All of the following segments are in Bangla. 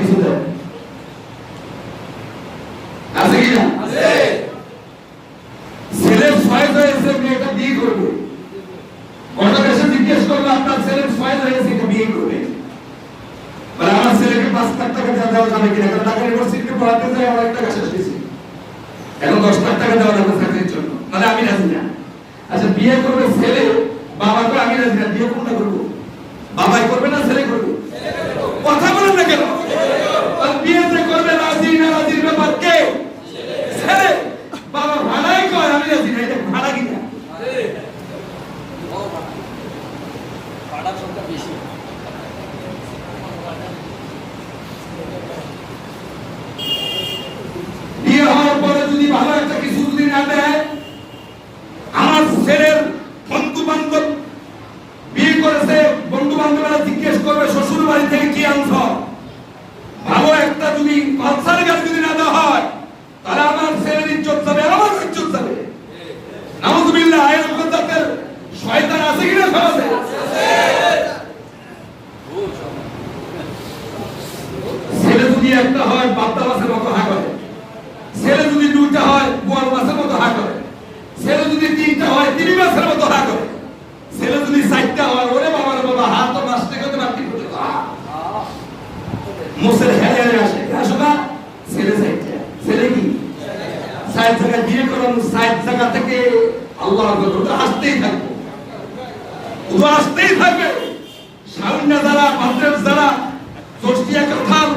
কিছু দেয় আছে কি না? ছেলের চয়েস হয়েছে মেয়েটা বিয়ে করবে, গোটা দেশে জিজ্ঞেস করলো আপনার ছেলের চয়েস হয়েছে এটা বিয়ে করবে, মানে আমার ছেলেকে 5 লাখ টাকা দেওয়া যাবে কিনা, কারণ ঢাকা ইউনিভার্সিটিতে পড়াতে যায় আমার টাকা শেষ হয়েছে, এখন 10 লাখ টাকা দেওয়া লাগবে চাকরির জন্য, মানে আমি রাজি না। আচ্ছা বিয়ে করবে ছেলে, বাবাকে আমি রাজি না, বিয়ে কোনটা করবো? বাবাই করবে না ছেলে করবে? কথা বলেন না কেন? আর বিয়ে যে করবে রাজি না রাজির ব্যাপার কে? ছেলে। বাবা ভাড়াই কয় আমি রাজি না, এটা ভাড়া কিনা? ভাড়ার সংখ্যা বেশি। বিয়ে হওয়ার পরে যদি ভালো একটা কিছু যদি না দেয়, আমার ছেলের বন্ধু বান্ধব বিয়ে করেছে, বন্ধু বান্ধবরা জিজ্ঞেস করবে শ্বশুর বাড়ি থেকে কি আনছ, ভালো একটা যদি পালসার গাড়ি যদি না দেওয়া হয় তাহলে আমার ছেলের ইজ্জত যাবে, আমার ইজ্জত যাবে। নাউযুবিল্লাহ, এরকম জাতের শয়তান আছে কিনা সমাজে? ছেলে যদি একটা হয় বাপ্তা মাছের মতো হা করে, ছেলে যদি 2টা হয় গোয়াল মাছের মতো হা করে, ছেলে যদি 3টা হয় তিমি মাছের মতো হা করে, ছেলে যদি 4টা হয় ওরে বাবার বাবা হাত তো নষ্ট করতে পারতি করতে মোসের হেরে হেরে আসে আসবা। ছেলে 4টা, ছেলে কি 4 জায়গা বিয়ে করানো, 4 জায়গা থেকে আল্লাহ ওটা আসতেই থাকবে, ওটা আসতেই থাকবে। সাউন্ডা দ্বারা মাদ্রাস দ্বারা দোস্তিয়া কাঁঠাল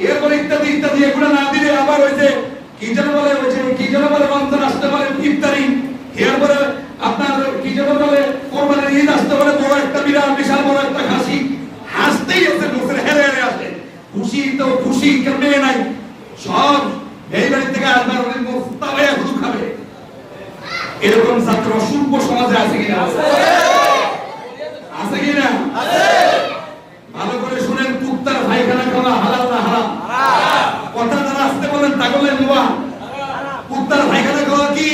এরপরে ইত্যাদি ইত্যাদি এগুলো না দিলে আবার ওই যে কি যেন বলে, ওই যে কি যেন বলে রমজান আসতে পারে ইফতারি, এরপরে আপনার কি যেন বলে কোরবানির ঈদ আসতে পারে, বড় একটা বিশাল বড় একটা খাসি, হাসতেই আছে লোকের হেরে হেরে আসে, খুশি তো খুশি কেমনে নাই, সব এই বাড়ি থেকে আসবার অনেক মোস্তাবে শুরু খাবে। এরকম ছাত্র অসংখ্য সমাজে আছে কিনা? আছে কিনা? ভালো করে শুনেন, কুত্তার পায়খানা খাওয়া হালাল না হারাম? কথা যারা আসতে বলেন তাগলে নোয়া, কুত্তার পায়খানা খাওয়া কি?